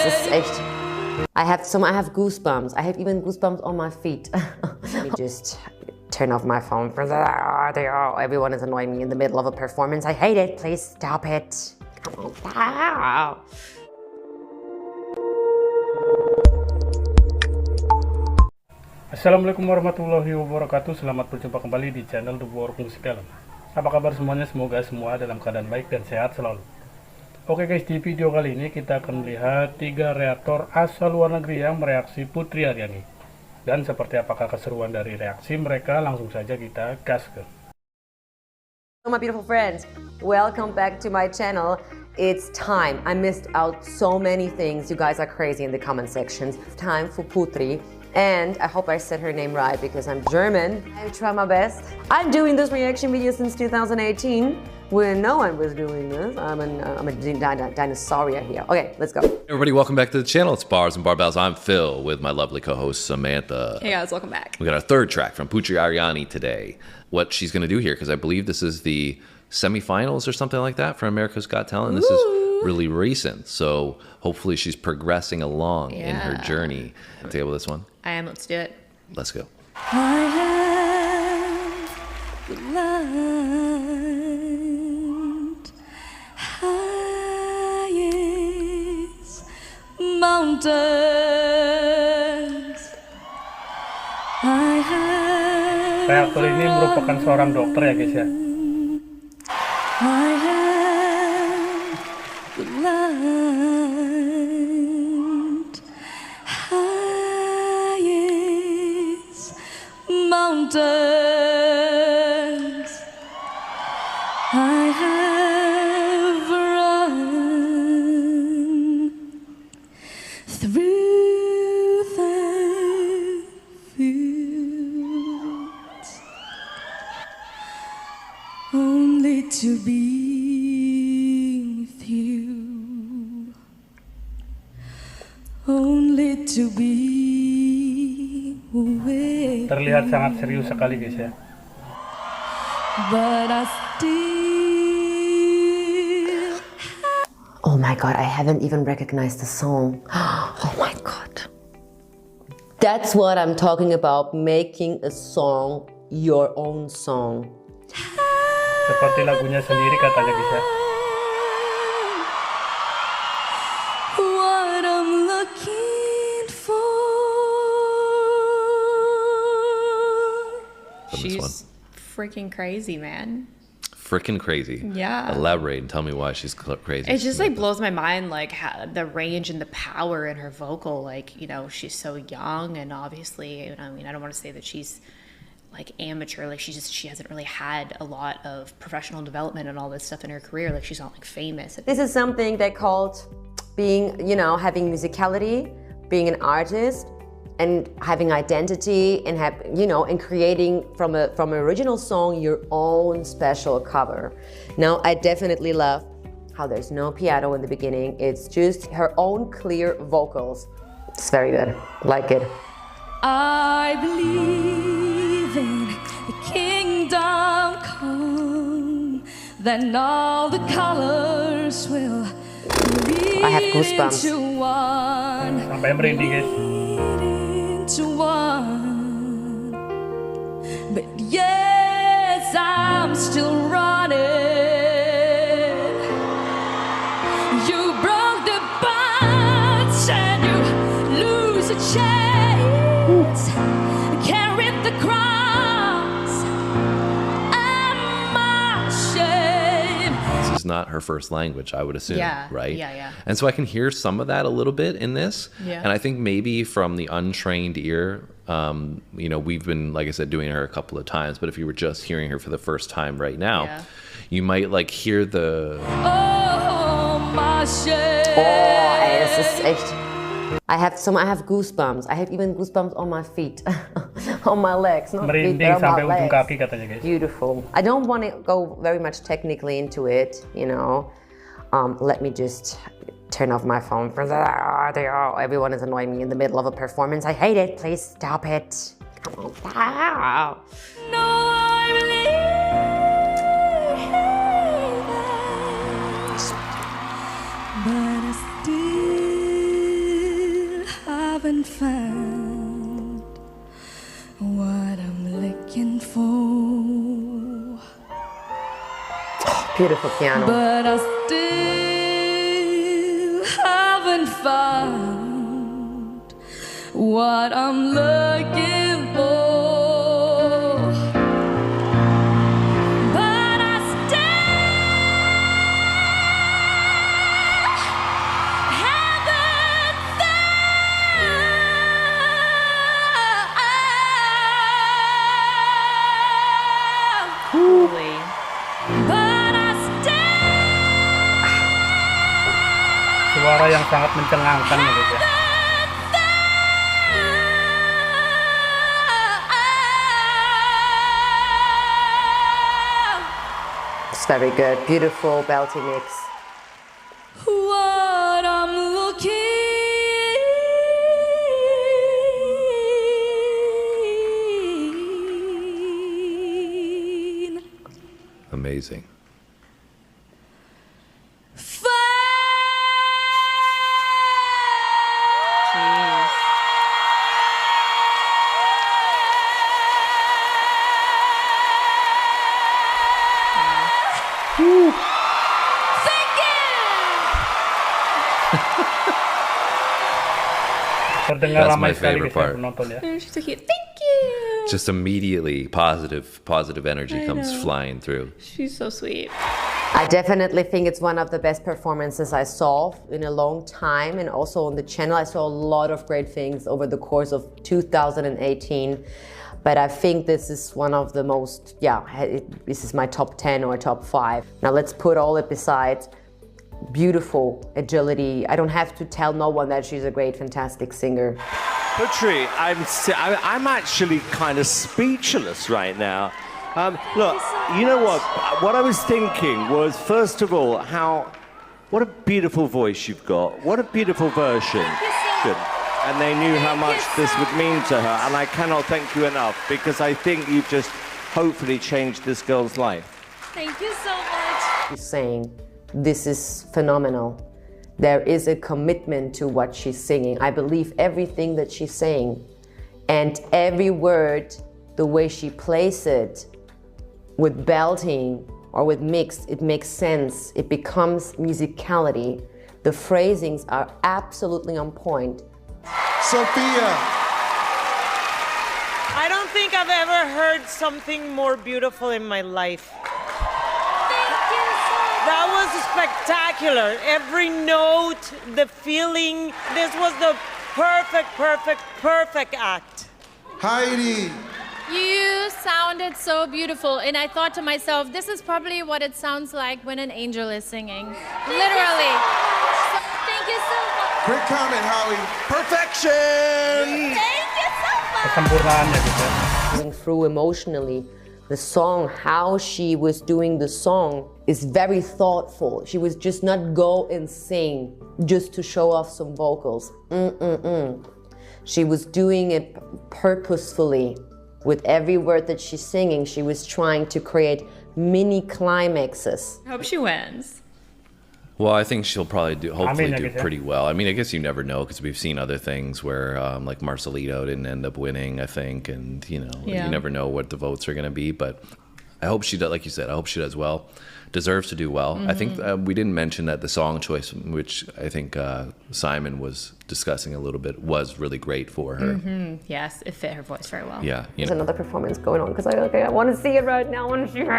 es ist echt. I have goosebumps. I have even goosebumps on my feet. Let me just turn off my phone. Everyone is annoying me in the middle of a performance. I hate it. Please stop it. Come on. Assalamualaikum warahmatullahi wabarakatuh. Selamat berjumpa kembali di channel The Work Musik Dalam. Apa kabar semuanya? Semoga semua dalam keadaan baik dan sehat selalu. Oke guys, di video kali ini kita akan melihat 3 reaktor asal luar negeri yang mereaksi Putri Ariani. Dan seperti apakah keseruan dari reaksi mereka, langsung saja kita gaskan. Hello my beautiful friends, welcome back to my channel. It's time. I missed out so many things. You guys are crazy in the comment sections. It's time for Putri. And I hope I said her name right because I'm German. I try my best. I'm doing this reaction video since 2018 when no one was doing this. I'm a dinosaur here. Okay, let's go. Hey everybody, welcome back to the channel. It's Bars and Barbells. I'm Phil with my lovely co-host Samantha. Hey guys, welcome back. We got our third track from Putri Ariani today. What she's going to do here, because I believe this is the semifinals or something like that for America's Got Talent. This is really recent, so hopefully she's progressing along in her journey. Table this one. I am. Let's do it. Let's go. I have climbed highest mountains. I have Reaktor ini merupakan seorang dokter ya guys ya. I have climbed highest mountains. I have run through the fields only to be with you, only to be with Terlihat sangat serius sekali guys ya. but I still Oh my god, I haven't even recognized the song. Oh my god. That's what I'm talking about, making a song your own song. Seperti lagunya sendiri katanya guys ya. what I'm looking for. From this one. She's freaking crazy, man. Freaking crazy. Yeah. Elaborate and tell me why she's crazy. It just like blows my mind, like how, the range and the power in her vocal. Like, you know, she's so young, and obviously, you know, I mean, I don't want to say that she's like amateur. Like she hasn't really had a lot of professional development and all this stuff in her career. Like she's not like famous. This is something they called being, you know, having musicality, being an artist, and having identity, and and creating from an original song your own special cover. Now, I definitely love how there's no piano in the beginning. It's just her own clear vocals. It's very good. Like it. I believe in the kingdom come, then all the colors will lead I have goosebumps. into one. Sampai merinding guys. Into one. But yes, I'm still running. You broke the bonds and you lose a chance. Carry the cross. I'm ashamed. This is not her first language, I would assume, Yeah, right? yeah. And so I can hear some of that a little bit in this. Yeah. And I think maybe from the untrained ear, we've been, like I said, doing her a couple of times, but if you were just hearing her for the first time right now, you might like hear the... Oh, my shame. Oh, ey, es ist echt. I have goosebumps. I have even goosebumps on my feet, on my legs, not feet, Merinding but on sampai my ujung legs. kaki katanya guys. Beautiful. I don't want to go very much technically into it, you know. Let me just turn off my phone. Everyone is annoying me in the middle of a performance. I hate it. Please stop it. Come on. No, I believe, but I still haven't found what I'm looking for, Beautiful piano. but I still haven't found what I'm looking for. But I still haven't found. Holy. But I still Suara yang sangat mencengangkan gitu ya. It's very good. Beautiful belting mix. what I'm looking Amazing. for. Jeez. Thank you. Terdengar That's ramai my sekali favorite guys part. penonton ya. She's so cute. Thank you. Just immediately positive energy comes flying through. She's so sweet. I definitely think it's one of the best performances I saw in a long time, and also on the channel. I saw a lot of great things over the course of 2018, but I think this is one of the most, this is my top 10 or top 5. Now let's put all it beside. Beautiful agility. I don't have to tell no one that she's a great, fantastic singer. Putri, I'm actually kind of speechless right now. Look, you know what? What I was thinking was, first of all, what a beautiful voice you've got. What a beautiful version. And they knew how much this would mean to her. And I cannot thank you enough, because I think you've just hopefully changed this girl's life. Thank you so much. She's saying, this is phenomenal. There is a commitment to what she's singing. I believe everything that she's saying, and every word, the way she plays it, with belting or with mixed, it makes sense. It becomes musicality. The phrasings are absolutely on point. Sophia. I don't think I've ever heard something more beautiful in my life. That was spectacular. Every note, the feeling, this was the perfect act. Heidi. You sounded so beautiful, and I thought to myself, this is probably what it sounds like when an angel is singing. Literally. So, thank you so much. Great comment, Howie. Perfection. Thank you so much. Kesempurnaannya gitu ya. Going through emotionally, the song, how she was doing the song is very thoughtful. She was just not go and sing just to show off some vocals. She was doing it purposefully. With every word that she's singing, she was trying to create mini climaxes. I hope she wins. Well, I think she'll probably hopefully I do guess, yeah. pretty well. I mean, I guess you never know, because we've seen other things where like Marcelito didn't end up winning, I think, and you never know what the votes are going to be. But I hope she does, like you said, I hope she does well. Deserves to do well. I think we didn't mention that the song choice, which I think Simon was discussing a little bit, was really great for her. Yes, it fit her voice very well. Yeah, you There's know. another performance going on because I want to see it right now. I want to see it.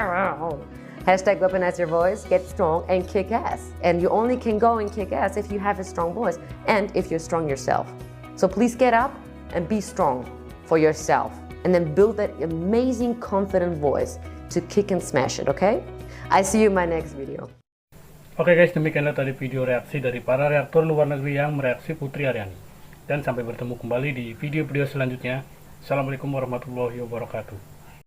Hashtag weaponize your voice, get strong and kick ass. And you only can go and kick ass if you have a strong voice and if you're strong yourself. So please get up and be strong for yourself, and then build that amazing confident voice to kick and smash it, okay? I see you in my next video. Oke guys, demikianlah tadi video reaksi dari para reaktor luar negeri yang mereaksi Putri Ariani. Dan sampai bertemu kembali di video-video selanjutnya. Assalamualaikum warahmatullahi wabarakatuh.